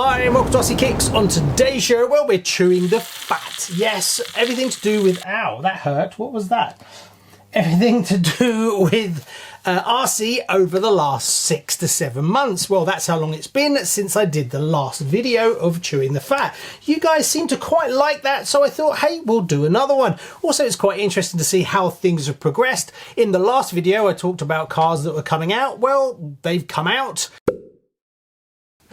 Hi and welcome to RCKicks. On today's show, well, we're chewing the fat. Yes, everything to do with, ow, that hurt. What was that? Everything to do with RC over the last 6 to 7 months. Well, that's how long it's been since I did the last video of chewing the fat. You guys seem to quite like that, so I thought, hey, we'll do another one. Also, it's quite interesting to see how things have progressed. In the last video, I talked about cars that were coming out. Well, they've come out.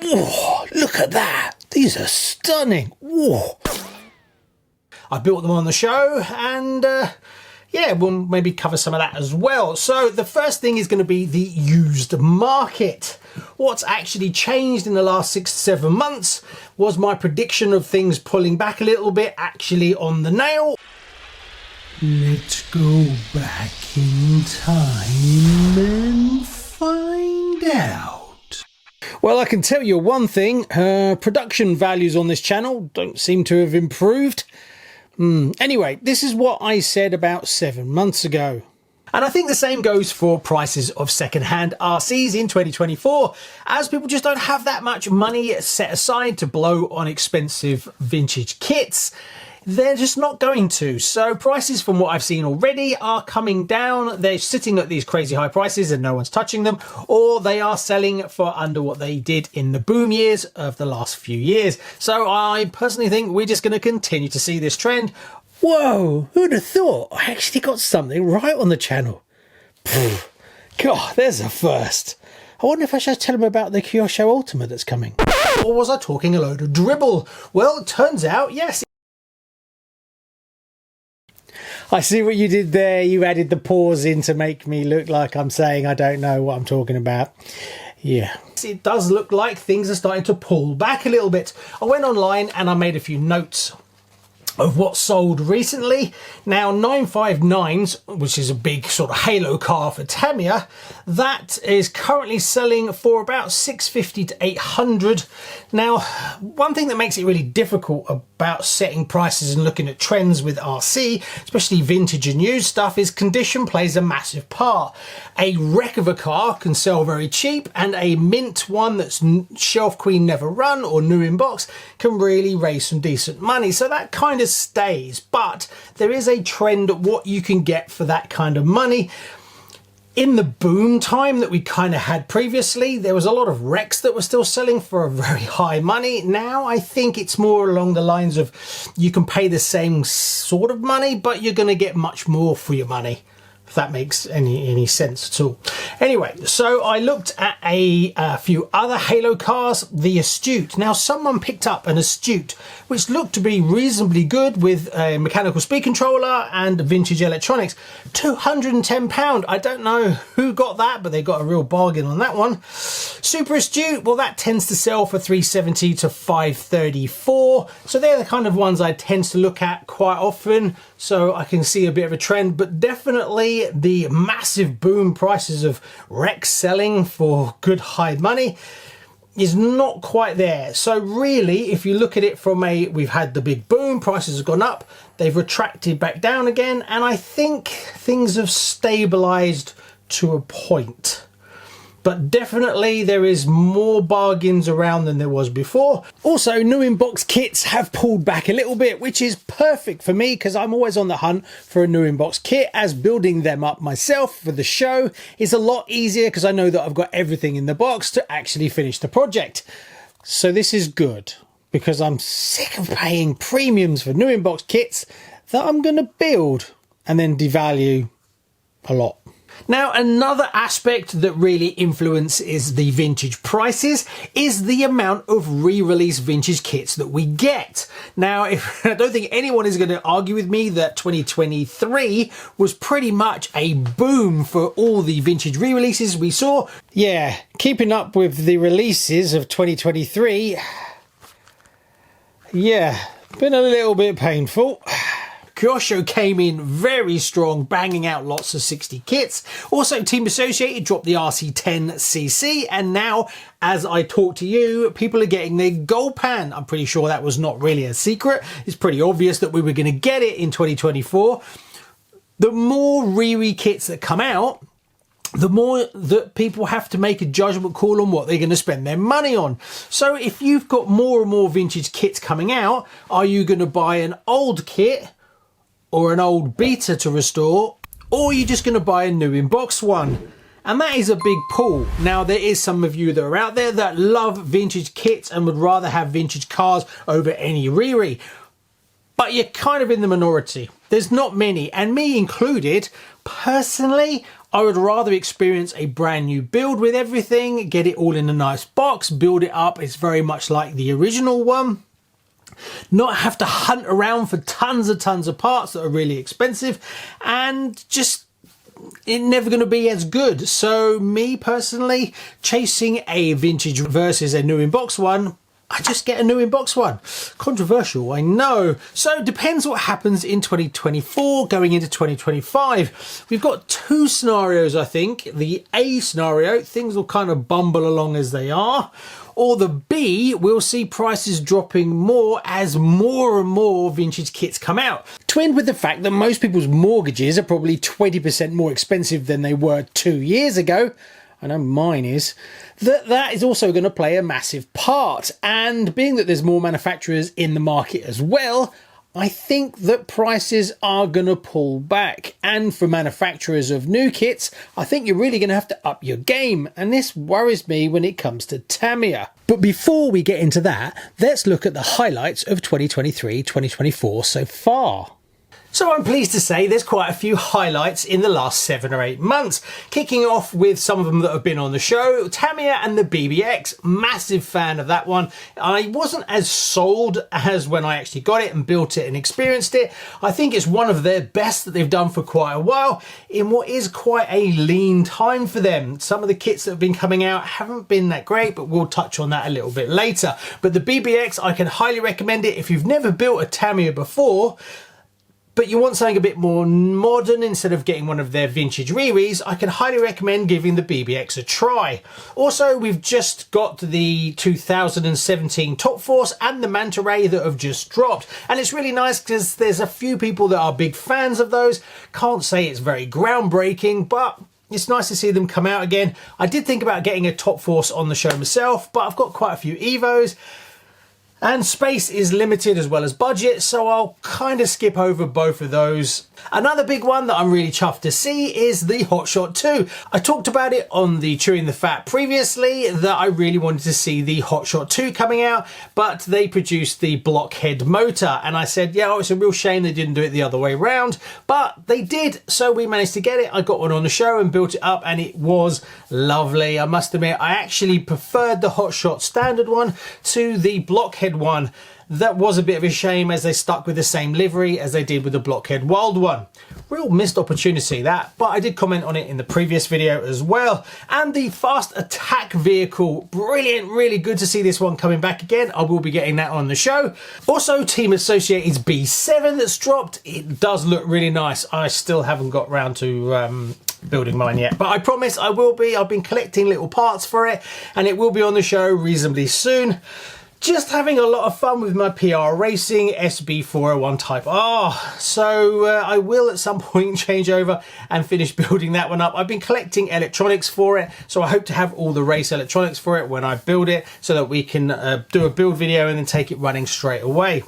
Oh, look at that. These are stunning. Whoa. I built them on the show and yeah, we'll maybe cover some of that as well. So the first thing is going to be the used market. What's actually changed in the last 6 to 7 months was my prediction of things pulling back a little bit actually on the nail. Let's go back in time and find out. Well, I can tell you one thing, production values on this channel don't seem to have improved. Anyway, this is what I said about 7 months ago. And I think the same goes for prices of second-hand RCs in 2024, as people just don't have that much money set aside to blow on expensive vintage kits. They're just not going to. So prices from what I've seen already are coming down. They're sitting at these crazy high prices and no one's touching them, or they are selling for under what they did in the boom years of the last few years. So I personally think we're just going to continue to see this trend. Whoa, who'd have thought I actually got something right on the channel? God, there's a first. I wonder if I should tell him about the Kyosho Ultimate that's coming. Or was I talking a load of dribble? Well, it turns out, yes. I see what you did there. You added the pause in to make me look like I'm saying I don't know what I'm talking about. Yeah. It does look like things are starting to pull back a little bit. I went online and I made a few notes of what sold recently. Now 959s, which is a big sort of halo car for Tamiya, that is currently selling for about 650 to 800. Now, one thing that makes it really difficult about setting prices and looking at trends with RC, especially vintage and used stuff, is condition plays a massive part. A wreck of a car can sell very cheap, and a mint one that's shelf queen never run or new in box can really raise some decent money. So that kind of stays, but there is a trend at what you can get for that kind of money. In the boom time that we kind of had previously, there was a lot of wrecks that were still selling for a very high money. Now I think it's more along the lines of you can pay the same sort of money, but you're going to get much more for your money, if that makes any sense at all. Anyway, so I looked at a few other halo cars. The Astute. Now someone picked up an Astute which looked to be reasonably good with a mechanical speed controller and vintage electronics. £210. I don't know who got that, but they got a real bargain on that one. Super Astute, well, that tends to sell for 370 to 534. So they're the kind of ones I tend to look at quite often, so I can see a bit of a trend. But definitely the massive boom prices of wrecks selling for good high money is not quite there. So really, if you look at it from we've had the big boom, prices have gone up, they've retracted back down again, and I think things have stabilized to a point. But definitely there is more bargains around than there was before. Also, new in-box kits have pulled back a little bit, which is perfect for me because I'm always on the hunt for a new in-box kit, as building them up myself for the show is a lot easier because I know that I've got everything in the box to actually finish the project. So this is good because I'm sick of paying premiums for new in-box kits that I'm going to build and then devalue a lot. Now, another aspect that really influences the vintage prices is the amount of re-release vintage kits that we get. Now, I don't think anyone is going to argue with me that 2023 was pretty much a boom for all the vintage re-releases we saw. Yeah, keeping up with the releases of 2023, yeah, been a little bit painful. Kyosho came in very strong, banging out lots of 60 kits. Also, Team Associated dropped the RC10cc, and now, as I talk to you, people are getting their gold pan. I'm pretty sure that was not really a secret. It's pretty obvious that we were going to get it in 2024. The more re-kits that come out, the more that people have to make a judgment call on what they're going to spend their money on. So if you've got more and more vintage kits coming out, are you going to buy an old kit or an old beta to restore, or are you just going to buy a new in-box one? And that is a big pull. Now, there is some of you that are out there that love vintage kits and would rather have vintage cars over any re-re. But you're kind of in the minority. There's not many, and me included. Personally, I would rather experience a brand new build with everything, get it all in a nice box, build it up. It's very much like the original one. Not have to hunt around for tons of parts that are really expensive, and just it's never going to be as good. So me personally, chasing a vintage versus a new in-box one, I just get a new in-box one. Controversial, I know. So it depends what happens in 2024 going into 2025. We've got two scenarios, I think. The A scenario, things will kind of bumble along as they are. Or the B, we'll see prices dropping more as more and more vintage kits come out. Twinned with the fact that most people's mortgages are probably 20% more expensive than they were 2 years ago. I know mine is. That is also going to play a massive part. And being that there's more manufacturers in the market as well, I think that prices are going to pull back. And for manufacturers of new kits, I think you're really going to have to up your game. And this worries me when it comes to Tamiya. But before we get into that, let's look at the highlights of 2023-2024 so far. So I'm pleased to say there's quite a few highlights in the last 7 or 8 months. Kicking off with some of them that have been on the show, Tamiya and the BBX, massive fan of that one. I wasn't as sold as when I actually got it and built it and experienced it. I think it's one of their best that they've done for quite a while in what is quite a lean time for them. Some of the kits that have been coming out haven't been that great, but we'll touch on that a little bit later. But the BBX, I can highly recommend it if you've never built a Tamiya before, but you want something a bit more modern instead of getting one of their vintage re-res. I can highly recommend giving the BBX a try. Also, we've just got the 2017 Top Force and the Manta Ray that have just dropped. And it's really nice because there's a few people that are big fans of those. Can't say it's very groundbreaking, but it's nice to see them come out again. I did think about getting a Top Force on the show myself, but I've got quite a few Evos. And space is limited as well as budget, so I'll kind of skip over both of those. Another big one that I'm really chuffed to see is the Hotshot 2. I talked about it on the Chewing the Fat previously, that I really wanted to see the Hotshot 2 coming out, but they produced the blockhead motor, and I said, yeah, it's a real shame they didn't do it the other way around, but they did, so we managed to get it. I got one on the show and built it up, and it was lovely. I must admit, I actually preferred the Hotshot standard one to the blockhead one. That was a bit of a shame, as they stuck with the same livery as they did with the Blockhead Wild one. Real missed opportunity that, but I did comment on it in the previous video as well. And the Fast Attack vehicle, brilliant, really good to see this one coming back again. I will be getting that on the show. Also, Team Associated's B7 that's dropped. It does look really nice. I still haven't got round to building mine yet, but I promise I will be. I've been collecting little parts for it, and it will be on the show reasonably soon. Just having a lot of fun with my PR Racing SB401 Type R. So I will at some point change over and finish building that one up. I've been collecting electronics for it, so I hope to have all the race electronics for it when I build it, so that we can do a build video and then take it running straight away.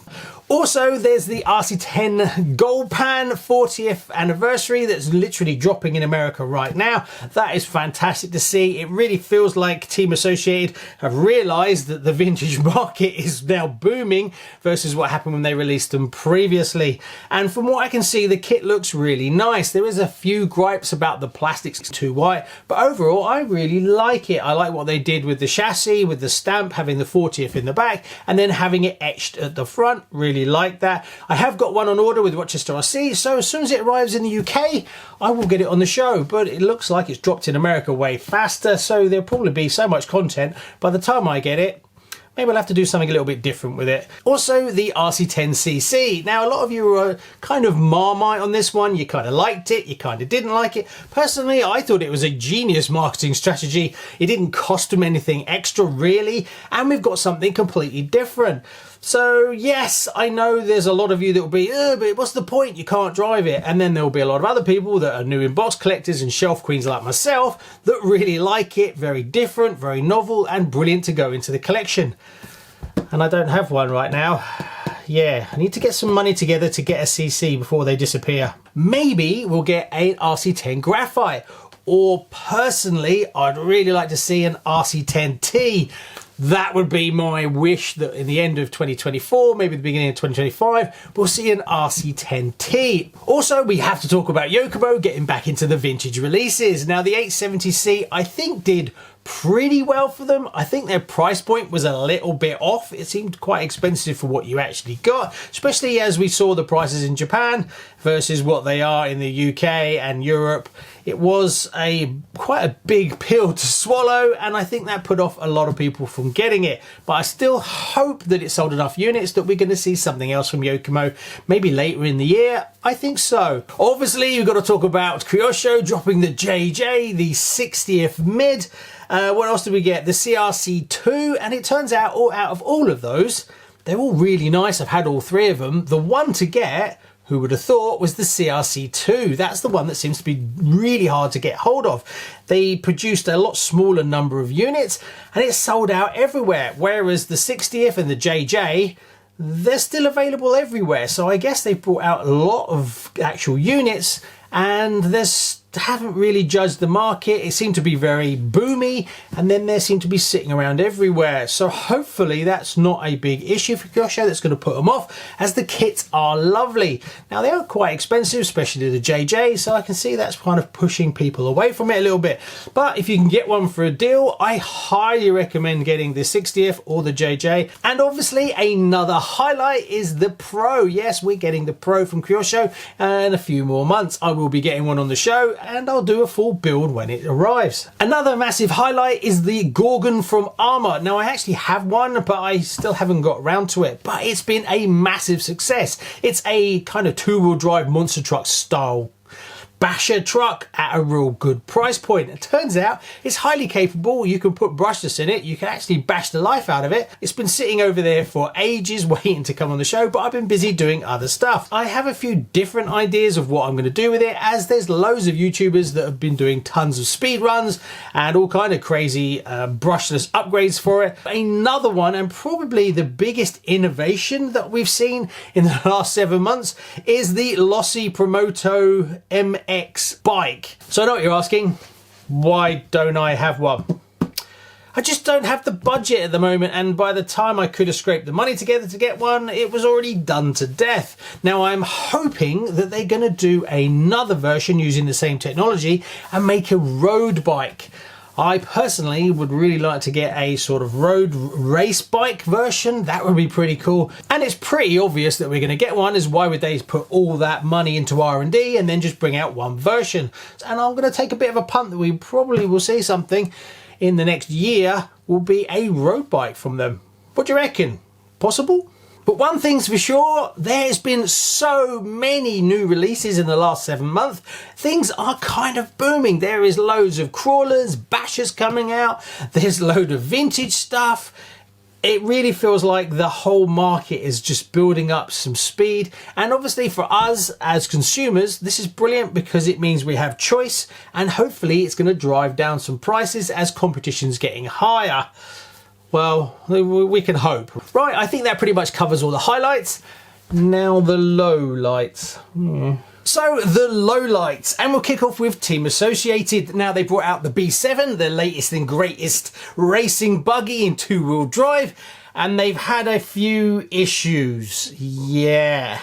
Also, there's the RC10 Gold Pan 40th anniversary that's literally dropping in America right now. That is fantastic to see. It really feels like Team Associated have realised that the vintage market is now booming versus what happened when they released them previously. And from what I can see, the kit looks really nice. There is a few gripes about the plastics too white, but overall I really like it. I like what they did with the chassis, with the stamp, having the 40th in the back and then having it etched at the front. Really like that. I have got one on order with Rochester RC, so as soon as it arrives in the UK I will get it on the show, but it looks like it's dropped in America way faster, so there'll probably be so much content by the time I get it. maybe we'll have to do something a little bit different with it. Also, the RC10cc. Now, a lot of you were kind of Marmite on this one. You kind of liked it, you kind of didn't like it. Personally, I thought it was a genius marketing strategy. It didn't cost them anything extra, really, and we've got something completely different. So yes, I know there's a lot of you that will be, but what's the point? You can't drive it. And then there will be a lot of other people that are new in box collectors and shelf queens like myself that really like it. Very different, very novel, and brilliant to go into the collection. And I don't have one right now. Yeah, I need to get some money together to get a CC before they disappear. Maybe we'll get an RC10 Graphite. Or personally, I'd really like to see an RC10T. That would be my wish, that in the end of 2024, maybe the beginning of 2025, we'll see an RC10T. Also, we have to talk about Yokomo getting back into the vintage releases. Now, the 870C, I think, did pretty well for them. I think their price point was a little bit off. It seemed quite expensive for what you actually got, especially as we saw the prices in Japan versus what they are in the UK and Europe. It was quite a big pill to swallow, and I think that put off a lot of people from getting it. But I still hope that it sold enough units that we're going to see something else from Yokomo, maybe later in the year. I think so. Obviously, you've got to talk about Kyosho dropping the JJ, the 60th mid. What else did we get? The CRC2, and it turns out out of all of those, they're all really nice. I've had all three of them. The one to get, who would have thought, was the CRC2. That's the one that seems to be really hard to get hold of. They produced a lot smaller number of units and it's sold out everywhere, whereas the 60th and the JJ, they're still available everywhere. So I guess they've brought out a lot of actual units, and haven't really judged the market. It seemed to be very boomy, and then they seem to be sitting around everywhere. So hopefully that's not a big issue for Kyosho that's going to put them off, as the kits are lovely. Now, they are quite expensive, especially the JJ, so I can see that's kind of pushing people away from it a little bit. But if you can get one for a deal, I highly recommend getting the 60th or the JJ. And obviously another highlight is the Pro. Yes, we're getting the Pro from Kyosho in a few more months. I will be getting one on the show, and I'll do a full build when it arrives. Another massive highlight is the Gorgon from Armour. Now, I actually have one, but I still haven't got around to it, but it's been a massive success. It's a kind of two-wheel drive monster truck style basher truck at a real good price point. It turns out it's highly capable. You can put brushless in it. You can actually bash the life out of it. It's been sitting over there for ages waiting to come on the show, but I've been busy doing other stuff. I have a few different ideas of what I'm going to do with it, as there's loads of YouTubers that have been doing tons of speed runs and all kind of crazy brushless upgrades for it. Another one, and probably the biggest innovation that we've seen in the last 7 months, is the Lossy Promoto MX bike. So I know what you're asking, why don't I have one? I just don't have the budget at the moment, and by the time I could have scraped the money together to get one, it was already done to death. Now, I'm hoping that they're going to do another version using the same technology and make a road bike. I personally would really like to get a sort of road race bike version. That would be pretty cool. And it's pretty obvious that we're going to get one, as why would they put all that money into R&D and then just bring out one version? And I'm going to take a bit of a punt that we probably will see something in the next year will be a road bike from them. What do you reckon? Possible? But one thing's for sure, there's been so many new releases in the last 7 months. Things are kind of booming. There is loads of crawlers, bashers coming out. There's a load of vintage stuff. It really feels like the whole market is just building up some speed. And obviously for us as consumers, this is brilliant because it means we have choice, and hopefully it's going to drive down some prices as competition's getting higher. Well, we can hope. Right, I think that pretty much covers all the highlights. Now the lowlights. So the lowlights, and we'll kick off with Team Associated. Now they brought out the B7, the latest and greatest racing buggy in two-wheel drive, and they've had a few issues. Yeah.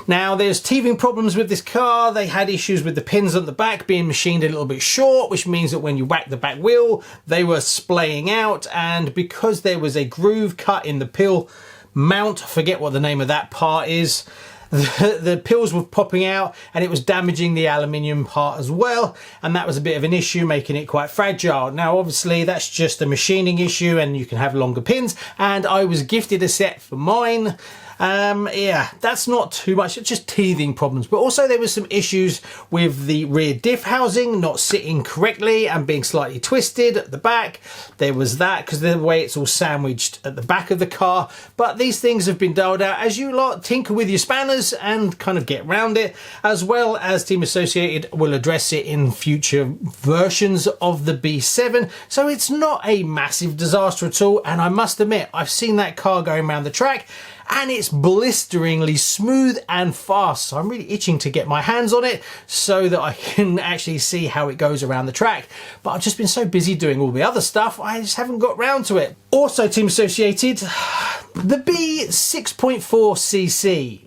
Now there's teething problems with this car. They had issues with the pins on the back being machined a little bit short, which means that when you whack the back wheel, they were splaying out, and because there was a groove cut in the pill mount, I forget what the name of that part is, the pills were popping out and it was damaging the aluminium part as well, and that was a bit of an issue, making it quite fragile. Now obviously that's just a machining issue and you can have longer pins, and I was gifted a set for mine. Yeah, that's not too much, it's just teething problems. But also there was some issues with the rear diff housing not sitting correctly and being slightly twisted at the back. There was that because of the way it's all sandwiched at the back of the car. But these things have been dialed out as you lot tinker with your spanners and kind of get around it, as well as Team Associated will address it in future versions of the B7. So it's not a massive disaster at all, and I must admit I've seen that car going around the track and it's blisteringly smooth and fast. So I'm really itching to get my hands on it so that I can actually see how it goes around the track. But I've just been so busy doing all the other stuff, I just haven't got round to it. Also, Team Associated, the B6.4cc.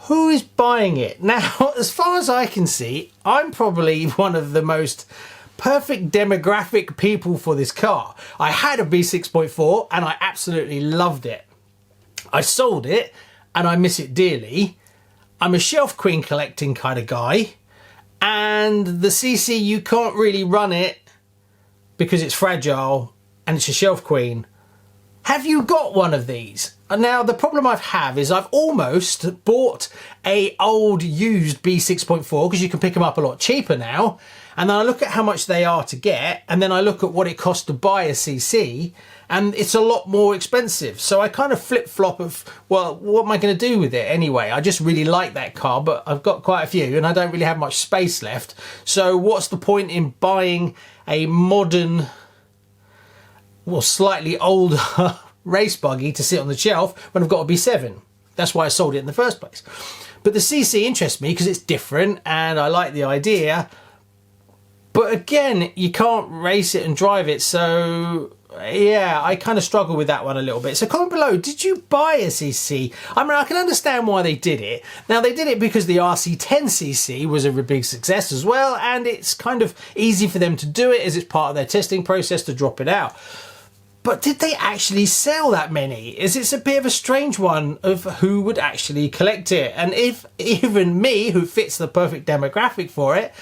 Who is buying it? Now, as far as I can see, I'm probably one of the most perfect demographic people for this car. I had a B6.4 and I absolutely loved it. I sold it and I miss it dearly. I'm a shelf queen collecting kind of guy, and the CC, you can't really run it because it's fragile and it's a shelf queen. Have you got one of these? Now the problem I have is I've almost bought a old used B6.4 because you can pick them up a lot cheaper now, and then I look at how much they are to get, and then I look at what it costs to buy a CC, and it's a lot more expensive. So I kind of flip-flop of, well, what am I going to do with it anyway? I just really like that car, but I've got quite a few and I don't really have much space left. So what's the point in buying a modern, well, slightly older race buggy to sit on the shelf when I've got a B7? That's why I sold it in the first place. But the CC interests me because it's different and I like the idea. But again, you can't race it and drive it, so yeah, I kind of struggle with that one a little bit. So comment below, did you buy a CC? I mean, I can understand why they did it. Now, they did it because the RC10cc was a big success as well, and it's kind of easy for them to do it as it's part of their testing process to drop it out. But did they actually sell that many? It's a bit of a strange one of who would actually collect it. And if even me, who fits the perfect demographic for it,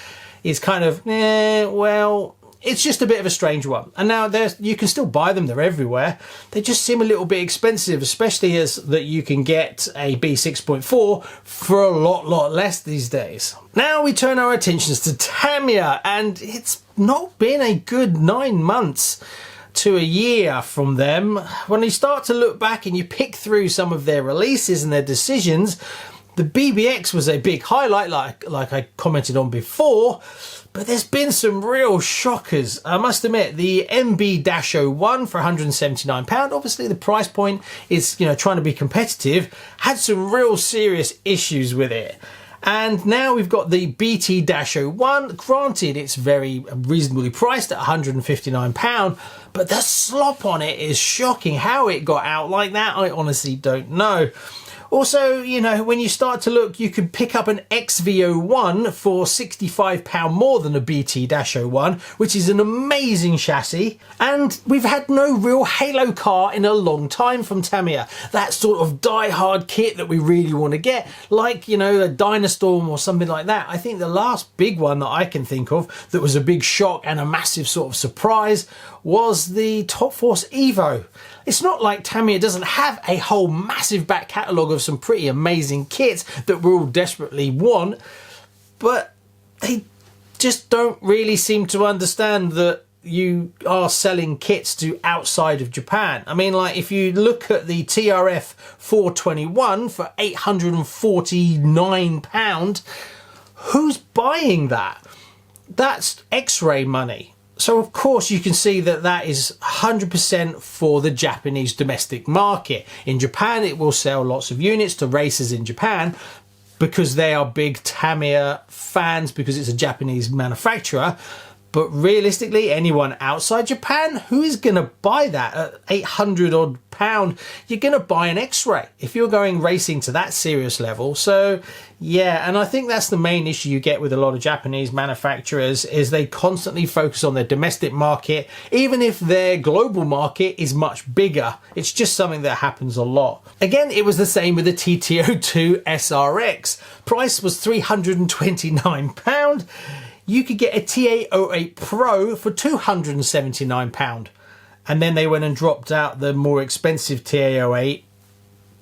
is kind of, well, it's just a bit of a strange one. And now you can still buy them, they're everywhere. They just seem a little bit expensive, especially as that you can get a B6.4 for a lot less these days. Now we turn our attentions to Tamiya, and it's not been a good 9 months to a year from them. When you start to look back and you pick through some of their releases and their decisions, the BBX was a big highlight, like I commented on before, but there's been some real shockers. I must admit, the MB-01 for £179, obviously the price point is, you know, trying to be competitive, had some real serious issues with it. And now we've got the BT-01. Granted, it's very reasonably priced at £159, but the slop on it is shocking. How it got out like that, I honestly don't know. Also, you know, when you start to look, you could pick up an XV01 for £65 more than a BT-01, which is an amazing chassis. And we've had no real halo car in a long time from Tamiya. That sort of die-hard kit that we really want to get, like, you know, a Dynastorm or something like that. I think the last big one that I can think of that was a big shock and a massive sort of surprise was the Top Force Evo. It's not like Tamiya doesn't have a whole massive back catalogue of some pretty amazing kits that we all desperately want, but they just don't really seem to understand that you are selling kits to outside of Japan. I mean, like, if you look at the TRF 421 for £849, who's buying that? That's X-ray money. So of course you can see that that is 100% for the Japanese domestic market. In Japan it will sell lots of units to racers in Japan because they are big Tamiya fans because it's a Japanese manufacturer. But realistically, anyone outside Japan, who is going to buy that at 800 odd pound? You're going to buy an X-Ray if you're going racing to that serious level. So yeah, and I think that's the main issue you get with a lot of Japanese manufacturers, is they constantly focus on their domestic market, even if their global market is much bigger. It's just something that happens a lot. Again, it was the same with the TT02 SRX. Price was £329. You could get a TA08 Pro for £279. And then they went and dropped out the more expensive TA08.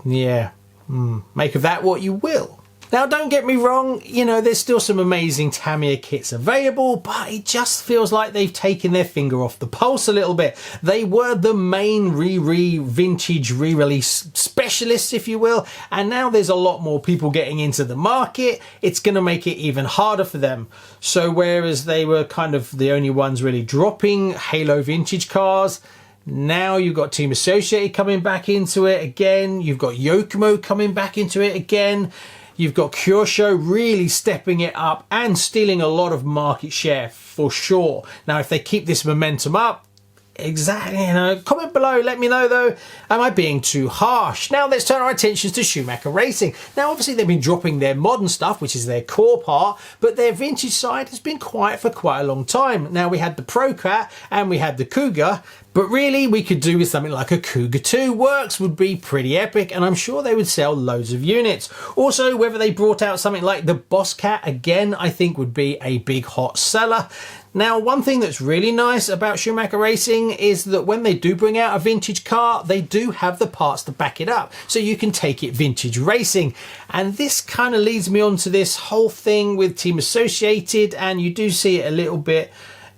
Yeah, make of that what you will. Now, don't get me wrong, you know, there's still some amazing Tamiya kits available, but it just feels like they've taken their finger off the pulse a little bit. They were the main vintage re-release specialists, if you will, and now there's a lot more people getting into the market. It's going to make it even harder for them. So whereas they were kind of the only ones really dropping Halo vintage cars, now you've got Team Associated coming back into it again. You've got Yokomo coming back into it again. You've got Kyosho really stepping it up and stealing a lot of market share for sure. Now, if they keep this momentum up, exactly, you know, comment below, let me know though, am I being too harsh? Now let's turn our attentions to Schumacher Racing. Now obviously they've been dropping their modern stuff, which is their core part, but their vintage side has been quiet for quite a long time. Now we had the Procat and we had the Cougar, but really we could do with something like a Cougar 2. Works would be pretty epic, and I'm sure they would sell loads of units. Also, whether they brought out something like the Boss Cat again, I think would be a big hot seller. Now, one thing that's really nice about Schumacher Racing is that when they do bring out a vintage car, they do have the parts to back it up, so you can take it vintage racing. And this kind of leads me on to this whole thing with Team Associated, and you do see it a little bit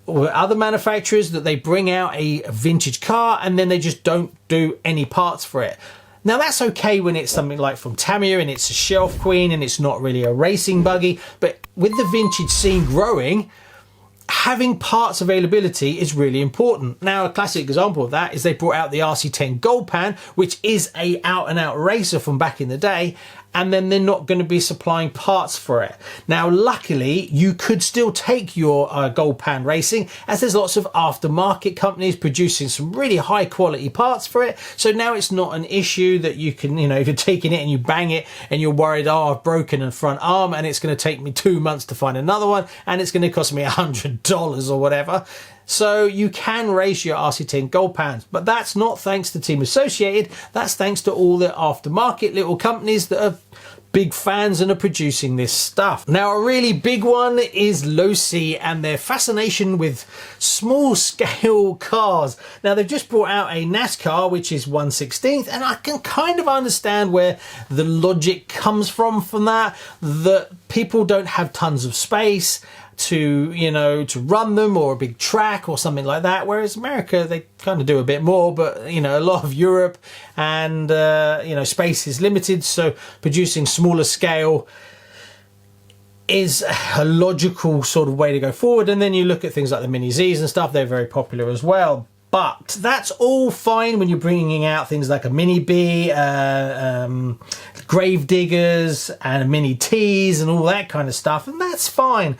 with other manufacturers, that they bring out a vintage car and then they just don't do any parts for it. Now that's okay when it's something like from Tamiya and it's a shelf queen and it's not really a racing buggy, but with the vintage scene growing, having parts availability is really important. Now, a classic example of that is they brought out the RC10 Gold Pan, which is a out and out racer from back in the day, and then they're not going to be supplying parts for it. Now, luckily, you could still take your Gold Pan racing, as there's lots of aftermarket companies producing some really high quality parts for it. So now it's not an issue that you can, you know, if you're taking it and you bang it and you're worried, oh, I've broken a front arm and it's going to take me 2 months to find another one and it's going to cost me $100 or whatever. So you can race your RC10 Gold Pans, but that's not thanks to Team Associated. That's thanks to all the aftermarket little companies that are big fans and are producing this stuff. Now, a really big one is Losi and their fascination with small scale cars. Now, they've just brought out a NASCAR, which is 1/16th, and I can kind of understand where the logic comes from that people don't have tons of space to, you know, to run them, or a big track or something like that, whereas America, they kind of do a bit more, but you know, a lot of Europe and you know, space is limited, so producing smaller scale is a logical sort of way to go forward. And then you look at things like the Mini Z's and stuff, they're very popular as well. But that's all fine when you're bringing out things like a Mini B, Grave Diggers and Mini T's and all that kind of stuff, and that's fine.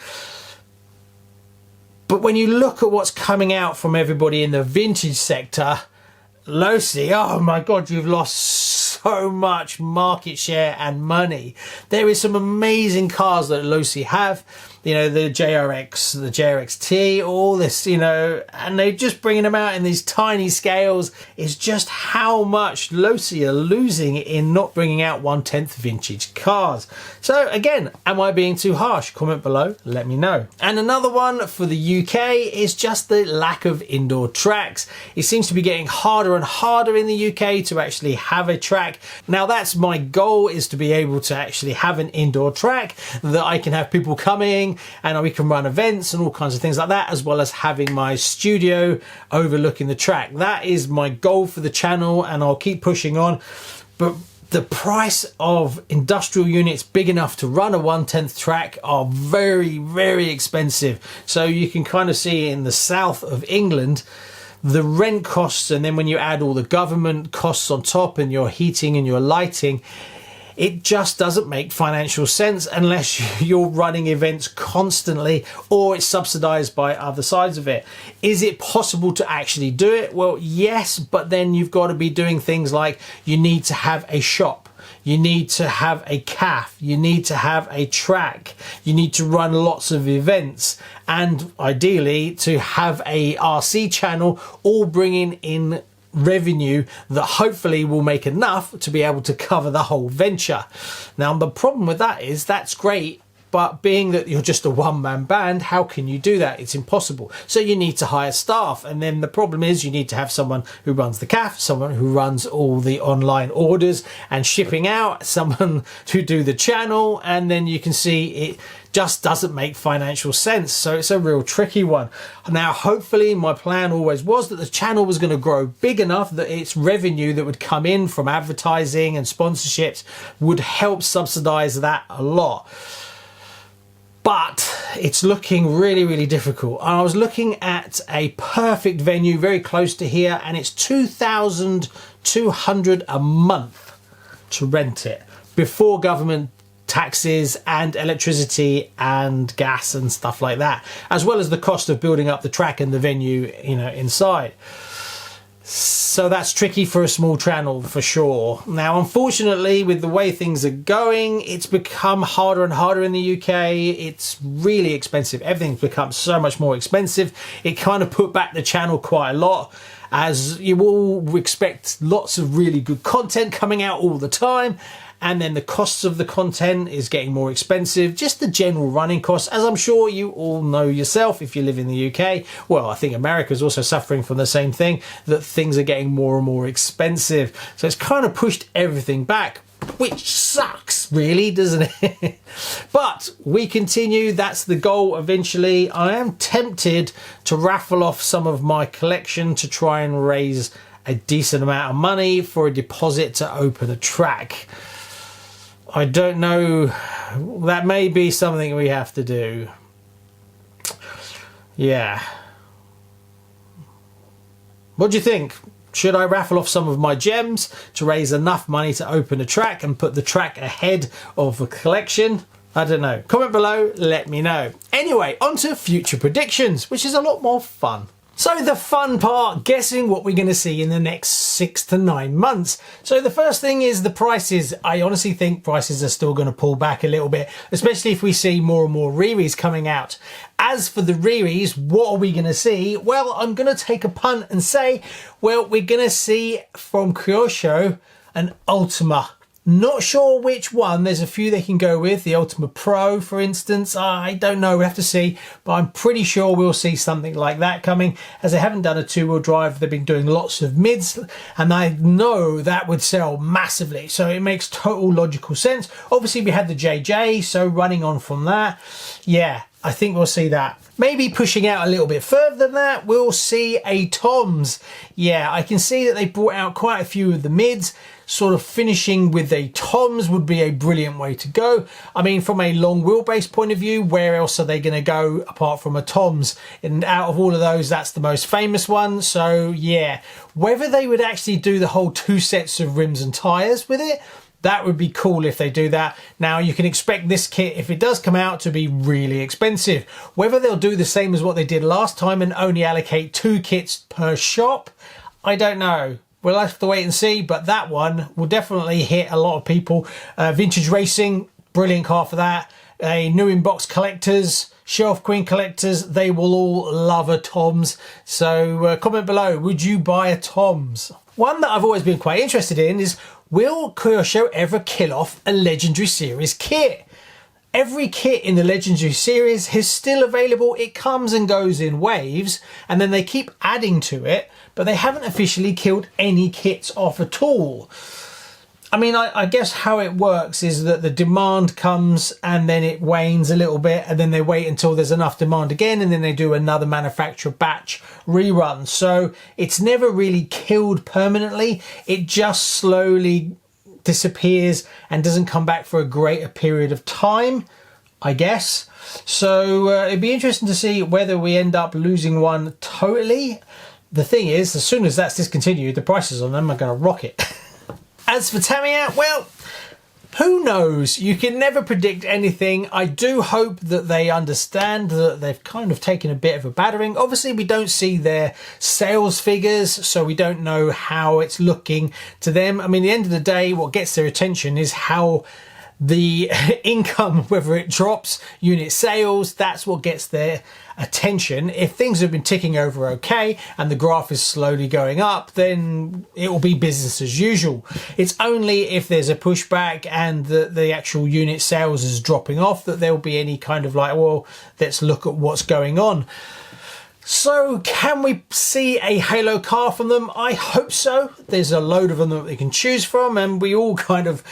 But when you look at what's coming out from everybody in the vintage sector, Losi, oh my God, you've lost so much market share and money. There is some amazing cars that Losi have, you know, the JRX, the JRX-T, all this, you know, and they're just bringing them out in these tiny scales. Is just how much Losi are losing in not bringing out 1/10 vintage cars. So again, am I being too harsh? Comment below, let me know. And another one for the UK is just the lack of indoor tracks. It seems to be getting harder and harder in the UK to actually have a track. Now that's my goal, is to be able to actually have an indoor track that I can have people coming and we can run events and all kinds of things like that, as well as having my studio overlooking the track. That is my goal for the channel, and I'll keep pushing on. But the price of industrial units big enough to run a 1/10 track are very, very expensive. So you can kind of see in the south of England, the rent costs, and then when you add all the government costs on top and your heating and your lighting, it just doesn't make financial sense unless you're running events constantly or it's subsidized by other sides of it. Is it possible to actually do it? Well, yes, but then you've got to be doing things like you need to have a shop, you need to have a CAF, you need to have a track, you need to run lots of events, and ideally to have a RC channel, all bringing in revenue that hopefully will make enough to be able to cover the whole venture. Now, the problem with that is that's great, but being that you're just a one-man band, how can you do that? It's impossible. So you need to hire staff, and then the problem is you need to have someone who runs the CAF, someone who runs all the online orders and shipping out, someone to do the channel, and then you can see it just doesn't make financial sense. So it's a real tricky one. Now, hopefully my plan always was that the channel was going to grow big enough that its revenue that would come in from advertising and sponsorships would help subsidize that a lot. But it's looking really, really difficult. I was looking at a perfect venue very close to here, and it's $2,200 a month to rent it before government taxes and electricity and gas and stuff like that, as well as the cost of building up the track and the venue, you know, inside. So that's tricky for a small channel for sure. Now, unfortunately, with the way things are going, it's become harder and harder in the UK. It's really expensive. Everything's become so much more expensive. It kind of put back the channel quite a lot, as you all expect lots of really good content coming out all the time. And then the costs of the content is getting more expensive, just the general running costs, as I'm sure you all know yourself if you live in the UK. Well, I think America is also suffering from the same thing, that things are getting more and more expensive. So it's kind of pushed everything back, which sucks really, doesn't it? But we continue. That's the goal eventually. I am tempted to raffle off some of my collection to try and raise a decent amount of money for a deposit to open a track. I don't know, that may be something we have to do. Yeah. What do you think? Should I raffle off some of my gems to raise enough money to open a track and put the track ahead of the collection? I don't know. Comment below, let me know. Anyway, on to future predictions, which is a lot more fun. So the fun part, guessing what we're going to see in the next 6 to 9 months. So the first thing is the prices. I honestly think prices are still going to pull back a little bit, especially if we see more and more Riris coming out. As for the Riris, what are we going to see? Well, I'm going to take a punt and say, well, we're going to see from Kyosho an Ultima. Not sure which one. There's a few they can go with. The Ultima Pro, for instance. I don't know. We'll have to see. But I'm pretty sure we'll see something like that coming. As they haven't done a two-wheel drive, they've been doing lots of mids. And I know that would sell massively. So it makes total logical sense. Obviously, we had the JJ. So running on from that, yeah, I think we'll see that. Maybe pushing out a little bit further than that, we'll see a Toms. Yeah, I can see that they brought out quite a few of the mids. Sort of finishing with a Toms would be a brilliant way to go. I mean, from a long wheelbase point of view, where else are they going to go apart from a Toms? And out of all of those, that's the most famous one. So yeah, whether they would actually do the whole 2 sets of rims and tyres with it, that would be cool if they do that. Now, you can expect this kit, if it does come out, to be really expensive. Whether they'll do the same as what they did last time and only allocate 2 kits per shop, I don't know. We'll have to wait and see, but that one will definitely hit a lot of people. Vintage Racing, brilliant car for that. New in-box collectors, Shelf Queen collectors, they will all love a Toms. So comment below, would you buy a Toms? One that I've always been quite interested in is, will Kyosho ever kill off a Legendary Series kit? Every kit in the Legendary Series is still available. It comes and goes in waves, and then they keep adding to it, but they haven't officially killed any kits off at all. I mean, I guess how it works is that the demand comes and then it wanes a little bit, and then they wait until there's enough demand again, and then they do another manufacturer batch rerun. So it's never really killed permanently. It just slowly disappears and doesn't come back for a greater period of time, I guess. So it'd be interesting to see whether we end up losing one totally. The thing is, as soon as that's discontinued, the prices on them are going to rocket. As for Tamiya, well, Who knows? You can never predict anything. I do hope that they understand that they've kind of taken a bit of a battering. Obviously, we don't see their sales figures, so we don't know how it's looking to them. I mean, at the end of the day, what gets their attention is how the income, whether it drops, unit sales, that's what gets their attention. If things have been ticking over okay and the graph is slowly going up, then it will be business as usual. It's only if there's a pushback and the actual unit sales is dropping off that there'll be any kind of like, well, let's look at what's going on. So can we see a Halo car from them? I hope so. There's a load of them that we can choose from, and we all kind of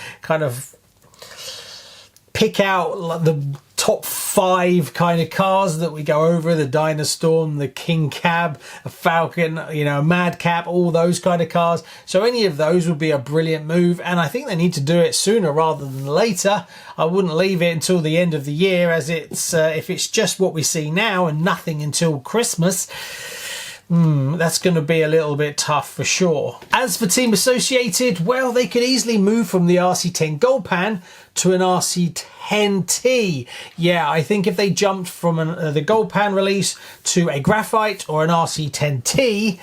pick out the top 5 kind of cars that we go over: the Dynastorm, the King Cab, a Falcon, you know, a Madcap, all those kind of cars. So any of those would be a brilliant move, and I think they need to do it sooner rather than later. I wouldn't leave it until the end of the year, as it's if it's just what we see now and nothing until Christmas, that's going to be a little bit tough for sure. As for Team Associated, well, they could easily move from the RC10 Gold Pan to an RC10T. Yeah, I think if they jumped from the Gold Pan release to a Graphite or an RC10T,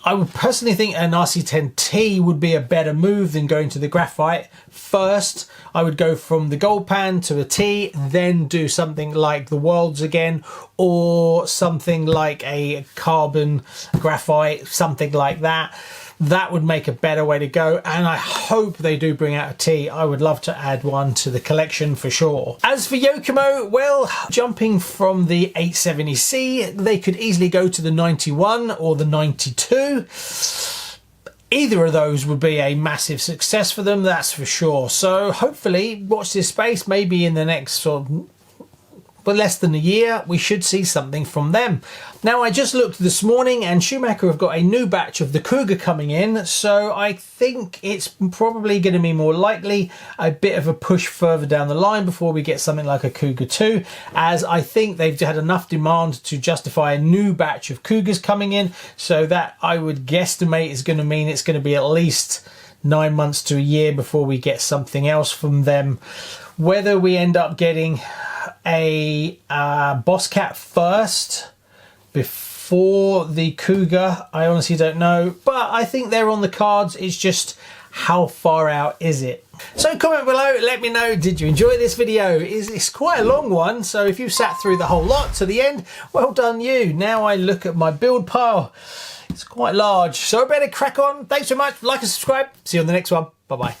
I would personally think an RC10T would be a better move than going to the Graphite first. I would go from the Gold Pan to a T, then do something like the Worlds again, or something like a Carbon Graphite, something like that. That would make a better way to go, and I hope they do bring out a T. I would love to add one to the collection for sure. As for Yokomo, well, jumping from the 870C, they could easily go to the 91 or the 92. Either of those would be a massive success for them, that's for sure. So hopefully, watch this space, maybe in the next sort of less than a year, we should see something from them. Now, I just looked this morning and Schumacher have got a new batch of the Cougar coming in, so I think it's probably going to be more likely a bit of a push further down the line before we get something like a Cougar 2, as I think they've had enough demand to justify a new batch of Cougars coming in, so that I would guesstimate is going to mean it's going to be at least 9 months to a year before we get something else from them. Whether we end up getting a Boss Cat first before the Cougar, I honestly don't know, but I think they're on the cards. It's just how far out is it? So comment below, let me know, did you enjoy this video? It's quite a long one, so if you sat through the whole lot to the end, well done you. Now I look at my build pile, it's quite large, so I better crack on. Thanks so much, like and subscribe, see you on the next one, bye bye.